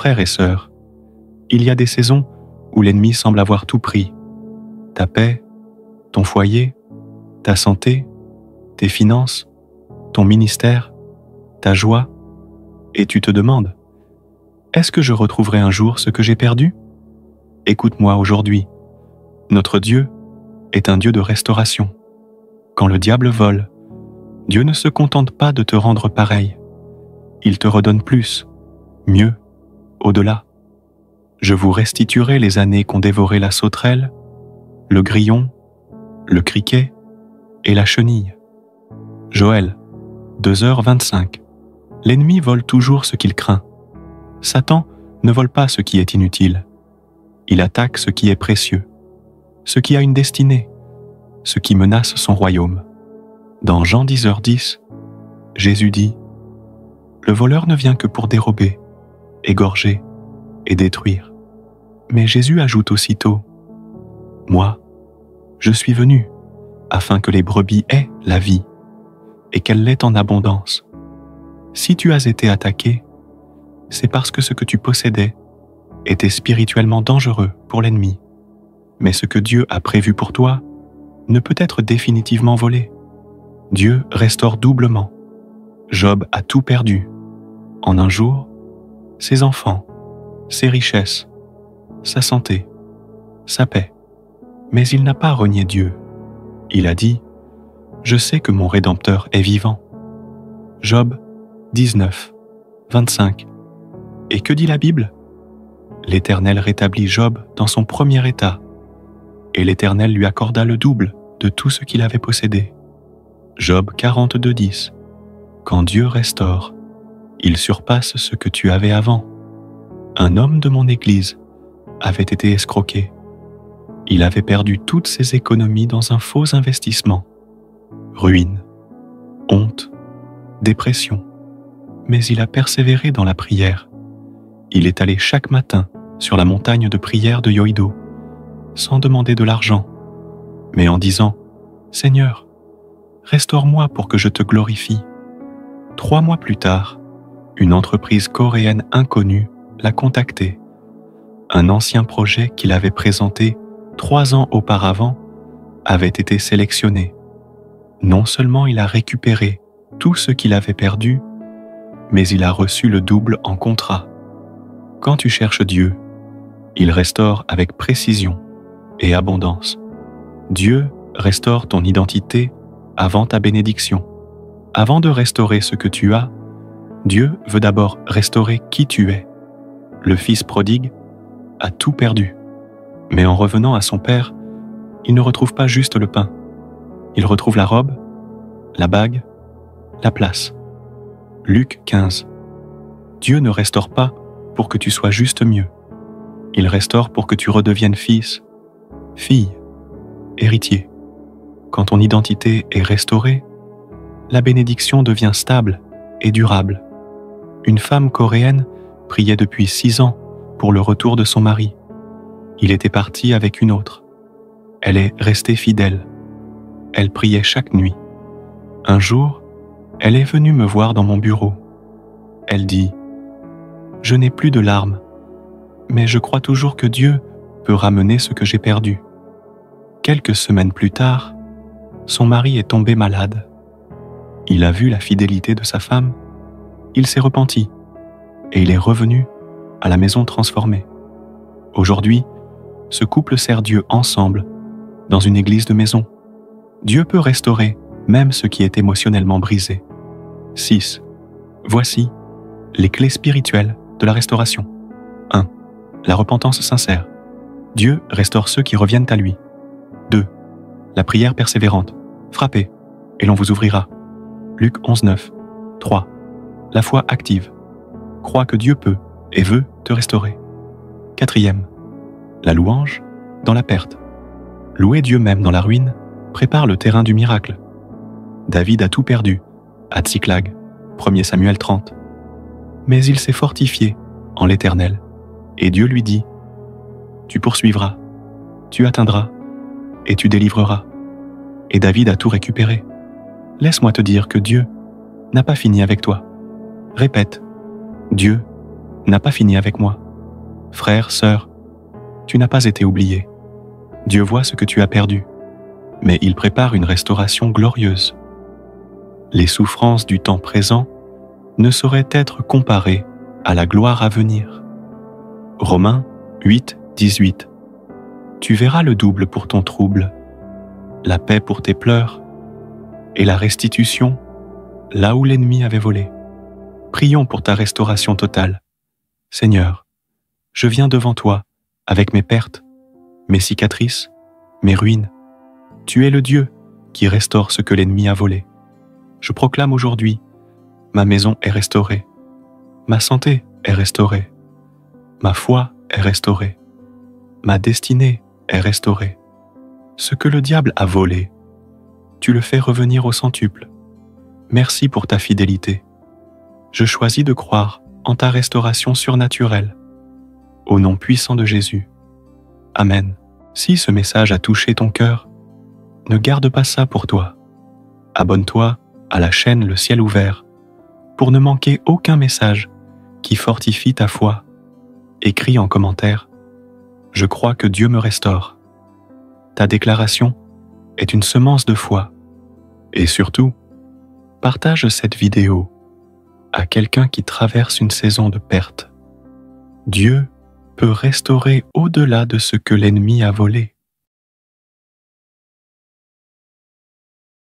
frères et sœurs, il y a des saisons où l'ennemi semble avoir tout pris. Ta paix, ton foyer, ta santé, tes finances, ton ministère, ta joie, et tu te demandes, est-ce que je retrouverai un jour ce que j'ai perdu? Écoute-moi aujourd'hui, notre Dieu est un Dieu de restauration. Quand le diable vole, Dieu ne se contente pas de te rendre pareil. Il te redonne plus, mieux, au-delà. Je vous restituerai les années qu'ont dévoré la sauterelle, le grillon, le criquet et la chenille. Joël, 2h25. L'ennemi vole toujours ce qu'il craint. Satan ne vole pas ce qui est inutile. Il attaque ce qui est précieux, ce qui a une destinée, ce qui menace son royaume. Dans Jean 10h10, Jésus dit « Le voleur ne vient que pour dérober, égorger et détruire. » Mais Jésus ajoute aussitôt « Moi, je suis venu afin que les brebis aient la vie et qu'elle l'ait en abondance. Si tu as été attaqué, c'est parce que ce que tu possédais était spirituellement dangereux pour l'ennemi. Mais ce que Dieu a prévu pour toi ne peut être définitivement volé. Dieu restaure doublement. Job a tout perdu. En un jour, ses enfants, ses richesses, sa santé, sa paix. Mais il n'a pas renié Dieu. Il a dit « Je sais que mon Rédempteur est vivant. » Job 19, 25. Et que dit la Bible? L'Éternel rétablit Job dans son premier état, et l'Éternel lui accorda le double de tout ce qu'il avait possédé. Job 42, 10. Quand Dieu restaure, il surpasse ce que tu avais avant. Un homme de mon Église avait été escroqué. Il avait perdu toutes ses économies dans un faux investissement. Ruine, honte, dépression. Mais il a persévéré dans la prière. Il est allé chaque matin sur la montagne de prière de Yoido, sans demander de l'argent, mais en disant « Seigneur, restaure-moi pour que je te glorifie. » 3 mois plus tard, une entreprise coréenne inconnue l'a contacté. Un ancien projet qu'il avait présenté 3 ans auparavant avait été sélectionné. Non seulement il a récupéré tout ce qu'il avait perdu, mais il a reçu le double en contrat. Quand tu cherches Dieu, il restaure avec précision et abondance. Dieu restaure ton identité avant ta bénédiction. Avant de restaurer ce que tu as, Dieu veut d'abord restaurer qui tu es. Le fils prodigue a tout perdu. Mais en revenant à son père, il ne retrouve pas juste le pain. Il retrouve la robe, la bague, la place. Luc 15. Dieu ne restaure pas pour que tu sois juste mieux. Il restaure pour que tu redeviennes fils, fille, héritier. Quand ton identité est restaurée, la bénédiction devient stable et durable. Une femme coréenne priait depuis 6 ans pour le retour de son mari. Il était parti avec une autre. Elle est restée fidèle. Elle priait chaque nuit. Un jour, elle est venue me voir dans mon bureau. Elle dit « Je n'ai plus de larmes, mais je crois toujours que Dieu peut ramener ce que j'ai perdu. » Quelques semaines plus tard, son mari est tombé malade. Il a vu la fidélité de sa femme, il s'est repenti et il est revenu à la maison transformée. Aujourd'hui, ce couple sert Dieu ensemble dans une église de maison. Dieu peut restaurer même ce qui est émotionnellement brisé. 6. Voici les clés spirituelles de la restauration. 1. La repentance sincère. Dieu restaure ceux qui reviennent à lui. 2. La prière persévérante. Frappez, et l'on vous ouvrira. Luc 11, 9. 3. La foi active. Crois que Dieu peut et veut te restaurer. 4. La louange dans la perte. Louer Dieu même dans la ruine prépare le terrain du miracle. David a tout perdu, à Tsiklag, 1 Samuel 30. Mais il s'est fortifié en l'Éternel, et Dieu lui dit « Tu poursuivras, tu atteindras, et tu délivreras. » Et David a tout récupéré. Laisse-moi te dire que Dieu n'a pas fini avec toi. Répète, Dieu n'a pas fini avec moi. Frère, sœur, tu n'as pas été oublié. Dieu voit ce que tu as perdu, mais il prépare une restauration glorieuse. Les souffrances du temps présent ne sauraient être comparées à la gloire à venir. Romains 8, 18. Tu verras le double pour ton trouble, la paix pour tes pleurs, et la restitution là où l'ennemi avait volé. Prions pour ta restauration totale. Seigneur, je viens devant toi avec mes pertes, mes cicatrices, mes ruines. Tu es le Dieu qui restaure ce que l'ennemi a volé. Je proclame aujourd'hui, ma maison est restaurée, ma santé est restaurée, ma foi est restaurée, ma destinée est restaurée. Ce que le diable a volé, tu le fais revenir au centuple. Merci pour ta fidélité. Je choisis de croire en ta restauration surnaturelle. Au nom puissant de Jésus. Amen. Si ce message a touché ton cœur, ne garde pas ça pour toi. Abonne-toi à la chaîne Le Ciel Ouvert pour ne manquer aucun message qui fortifie ta foi. Écris en commentaire « Je crois que Dieu me restaure ». Ta déclaration est une semence de foi. Et surtout, partage cette vidéo à quelqu'un qui traverse une saison de perte. Dieu peut restaurer au-delà de ce que l'ennemi a volé.